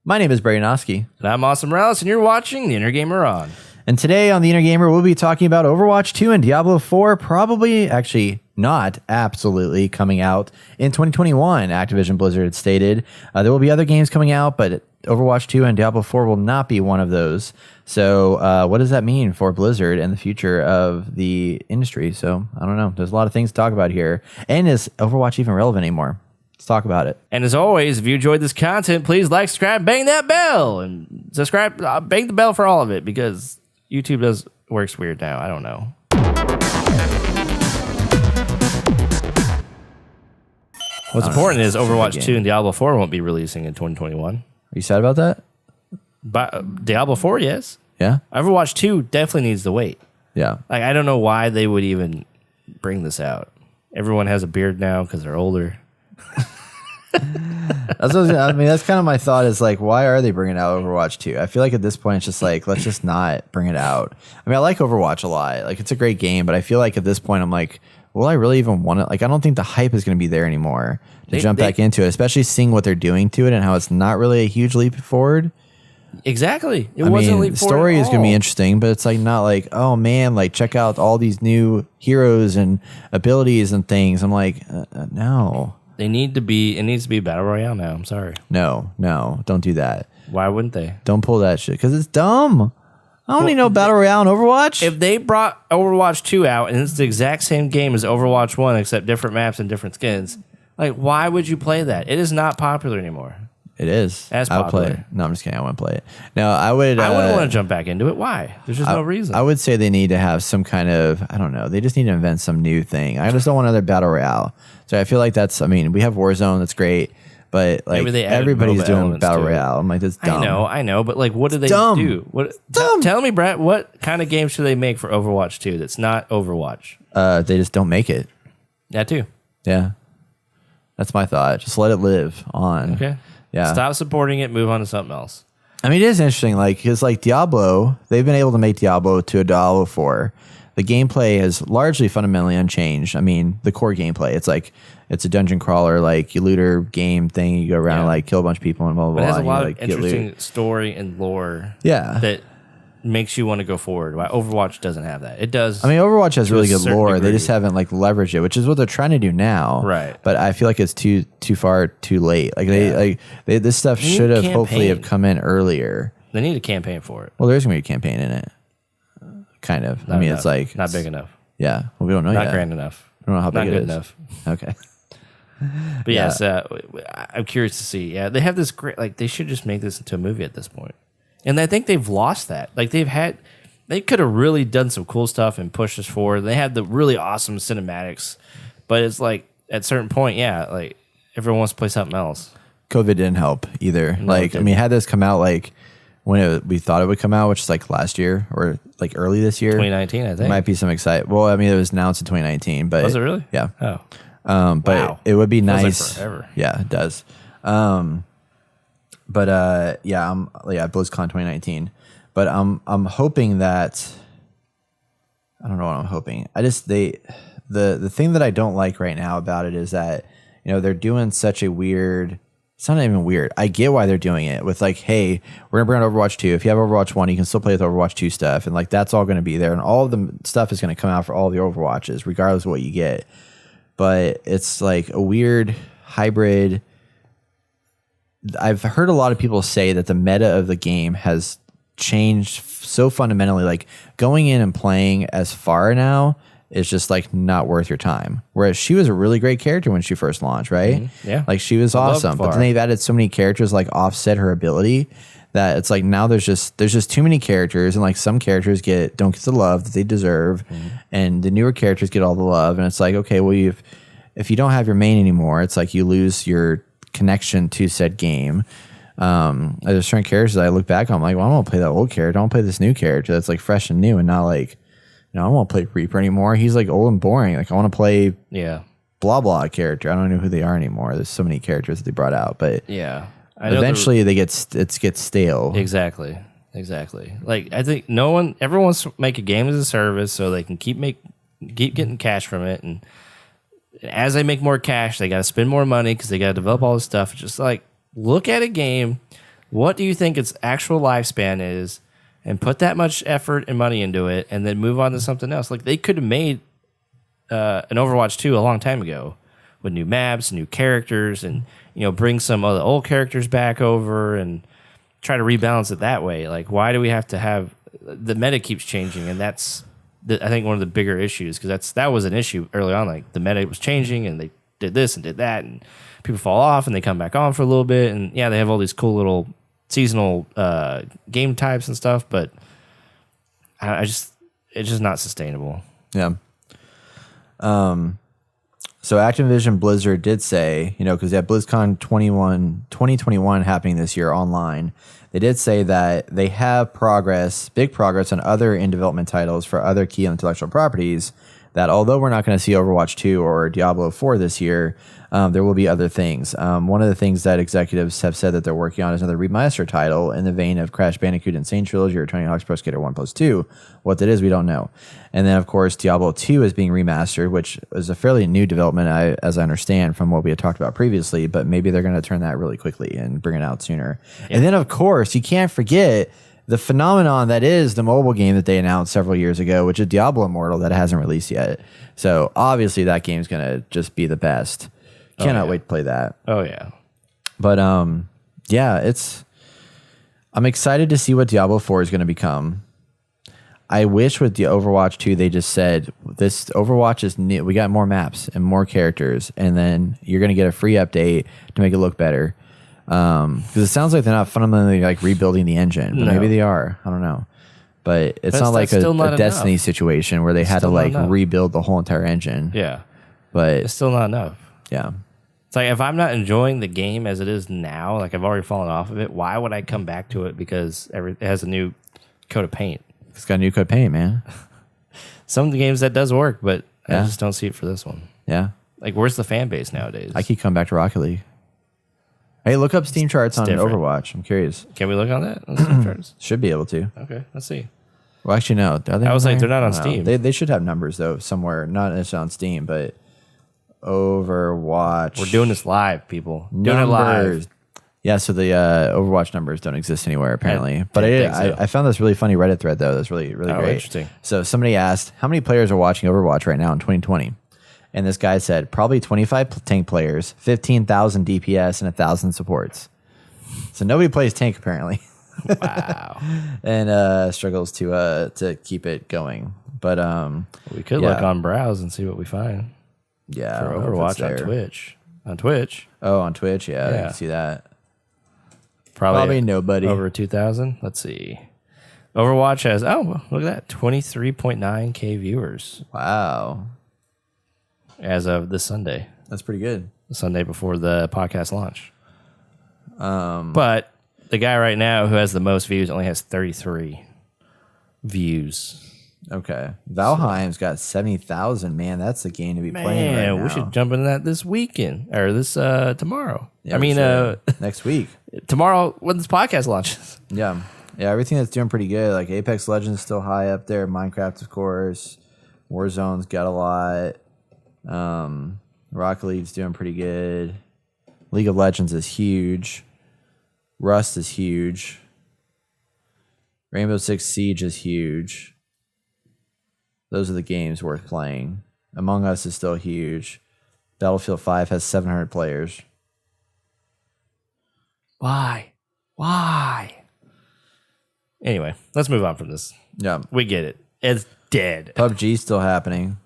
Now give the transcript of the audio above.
My name is Brady Noski. And I'm Austin Morales, and you're watching The Inner Gamer On. And today on The Inner Gamer, we'll be talking about Overwatch 2 and Diablo 4, probably, actually not absolutely, coming out in 2021, Activision Blizzard stated. There will be other games coming out, but Overwatch 2 and Diablo 4 will not be one of those. So what does that mean for Blizzard and the future of the industry? So I don't know. There's a lot of things to talk about here. And is Overwatch even relevant anymore? Let's talk about it. And as always, if you enjoyed this content, please like, subscribe, bang that bell, and subscribe, bang the bell for all of it, because YouTube works weird now. I don't know. What's important is Overwatch 2 and Diablo 4 won't be releasing in 2021. Are you sad about that? But Diablo 4, yes. Yeah? Overwatch 2 definitely needs to wait. Yeah. Like, I don't know why they would even bring this out. Everyone has a beard now because they're older. That's kind of my thought is like, why are they bringing out Overwatch 2? I feel like at this point, it's just like, let's just not bring it out. I mean, I like Overwatch a lot. Like, it's a great game, but I feel like at this point, I'm like, will I really even want it? Like, I don't think the hype is going to be there anymore to jump back into it, especially seeing what they're doing to it and how it's not really a huge leap forward. Exactly. It wasn't a leap the forward. story is going to be interesting, but it's like not like, oh man, like check out all these new heroes and abilities and things. I'm like, no. It needs to be Battle Royale now. I'm sorry. No, don't do that. Why wouldn't they? Don't pull that shit because it's dumb. I don't need no Battle Royale in Overwatch. If they brought Overwatch 2 out and it's the exact same game as Overwatch 1 except different maps and different skins, like why would you play that? It is not popular anymore. It is. As I would play popular. it. No, I'm just kidding. I wouldn't play it. No, I would. I wouldn't want to jump back into it. Why? There's just no reason. I would say they need to have some kind of, I don't know. They just need to invent some new thing. I just don't want another Battle Royale. So I feel like that's, I mean, we have Warzone. That's great. But like everybody's doing Battle Royale. I'm like, that's dumb. I know. But like, what do they do? Tell me, Brett, what kind of game should they make for Overwatch 2 that's not Overwatch? They just don't make it. That too. Yeah. That's my thought. Just let it live on. Okay. Yeah. Stop supporting it. Move on to something else. I mean, it is interesting, like, because like Diablo, they've been able to make Diablo to a Diablo 4. The gameplay is largely fundamentally unchanged. I mean, the core gameplay, it's like, it's a dungeon crawler, like, you looter game thing, you go around and like kill a bunch of people and blah, blah, blah. But it has a lot of like, interesting story and lore that makes you want to go forward. Why Overwatch doesn't have that. It does. I mean, Overwatch has really good lore. Degree. They just haven't like leveraged it, which is what they're trying to do now. Right. But I feel like it's too far too late. Like this stuff should have hopefully have come in earlier. They need a campaign for it. Well, there's gonna be a campaign in it. Kind of. Not I mean, enough. it's like not big enough. Yeah. Well, we don't know yet. Not grand enough. I don't know how big not it good is. enough. Okay. But yes, I'm curious to see. Yeah, they have this great. Like they should just make this into a movie at this point. And I think they've lost that. Like they could have really done some cool stuff and pushed us forward. They had the really awesome cinematics, but it's like at a certain point, like everyone wants to play something else. COVID didn't help either. No, like, I mean, had this come out like when we thought it would come out, which is like last year or like early this year, 2019, I think. There might be some excitement. Well, I mean, it was announced in 2019, but was it really? Yeah. Oh, but wow. it would be Feels nice. like forever. Yeah, it does. BlizzCon 2019. But I'm hoping that. I don't know what I'm hoping. The thing that I don't like right now about it is that, you know, they're doing such a weird. It's not even weird. I get why they're doing it with like, hey, we're gonna bring out Overwatch 2. If you have Overwatch 1, you can still play with Overwatch 2 stuff, and like that's all gonna be there, and all of the stuff is gonna come out for all the Overwatches, regardless of what you get. But it's like a weird hybrid. I've heard a lot of people say that the meta of the game has changed so fundamentally. Like going in and playing as far now is just like not worth your time. Whereas she was a really great character when she first launched, right? Mm-hmm. Yeah. Like she was awesome. But then they've added so many characters like offset her ability that it's like now there's just too many characters, and like some characters don't get the love that they deserve, and the newer characters get all the love, and it's like, okay, well if you don't have your main anymore, it's like you lose your connection to said game. There's certain characters that I look back on, I'm like, well, I don't want to play that old character. I want to play this new character that's like fresh and new, and not like, I don't want to play Reaper anymore. He's like old and boring. Like I want to play blah blah character. I don't know who they are anymore. There's so many characters that they brought out, but eventually they get stale. Exactly. Like I think everyone wants to make a game as a service so they can keep getting cash from it, and as they make more cash, they got to spend more money because they got to develop all this stuff. It's just like look at a game What do you think its actual lifespan is, and put that much effort and money into it, and then move on to something else? Like they could have made an Overwatch 2 a long time ago with new maps, new characters, and bring some of the old characters back over and try to rebalance it that way. Like, why do we have to have the meta keeps changing, and that's I think one of the bigger issues, because that was an issue early on. Like the meta was changing, and they did this and did that, and people fall off and they come back on for a little bit, and yeah, they have all these cool little seasonal game types and stuff, but it's just not sustainable. Yeah. So Activision Blizzard did say, because they have BlizzCon 2021 happening this year online. They did say that they have big progress on other in development titles for other key intellectual properties, that although we're not going to see Overwatch 2 or Diablo 4 this year, there will be other things. One of the things that executives have said that they're working on is another remaster title in the vein of Crash Bandicoot Insane Trilogy or Tony Hawk's Pro Skater 1+2. What that is, we don't know. And then, of course, Diablo 2 is being remastered, which is a fairly new development, as I understand, from what we had talked about previously, but maybe they're going to turn that really quickly and bring it out sooner. Yeah. And then, of course, you can't forget the phenomenon that is the mobile game that they announced several years ago, which is Diablo Immortal, that hasn't released yet. So obviously that game's going to just be the best. Cannot wait to play that. Oh yeah. But yeah, I'm excited to see what Diablo 4 is going to become. I wish with the Overwatch 2 they just said this Overwatch is new. We got more maps and more characters, and then you're going to get a free update to make it look better. Because it sounds like they're not fundamentally like rebuilding the engine, but maybe they are. I don't know. But it's not like a Destiny situation where they had to like rebuild the whole entire engine. Yeah. But it's still not enough. Yeah. It's like if I'm not enjoying the game as it is now, like I've already fallen off of it, why would I come back to it because it has a new coat of paint? It's got a new coat of paint, man. Some of the games that does work, but I just don't see it for this one. Yeah. Like where's the fan base nowadays? I keep coming back to Rocket League. Hey, look up Steam charts on Overwatch. I'm curious. Can we look on that? On Steam charts? Should be able to. Okay, let's see. Well, actually, no. I was like, they're not on Steam. They should have numbers, though, somewhere. Not necessarily on Steam, but Overwatch. We're doing this live, people. Doing it live. Yeah, so the Overwatch numbers don't exist anywhere, apparently. But I found this really funny Reddit thread, though. That's really, really great. Interesting. So somebody asked, how many players are watching Overwatch right now in 2020? And this guy said, probably 25 tank players, 15,000 DPS, and 1,000 supports. So nobody plays tank, apparently. Wow. And struggles to keep it going. But we could look on Browse and see what we find. Yeah, for Overwatch on Twitch. On Twitch. Oh, on Twitch, yeah. I can see that. Probably nobody. Over 2,000. Let's see. Overwatch has look at that, 23.9K viewers. Wow. As of this Sunday. That's pretty good. The Sunday before the podcast launch. But the guy right now who has the most views only has 33 views. Okay. Valheim's got 70,000. Man, that's the game to be playing right now. We should jump into that this weekend or this tomorrow. Yeah, next week. Tomorrow when this podcast launches. Yeah. Yeah, everything that's doing pretty good. Like Apex Legends is still high up there. Minecraft, of course. Warzone's got a lot. Rocket League's doing pretty good. League of Legends is huge. Rust is huge. Rainbow Six Siege is huge. Those are the games worth playing. Among Us is still huge. Battlefield 5 has 700 players. Why? Anyway, let's move on from this. Yeah. We get it. It's dead. PUBG's still happening.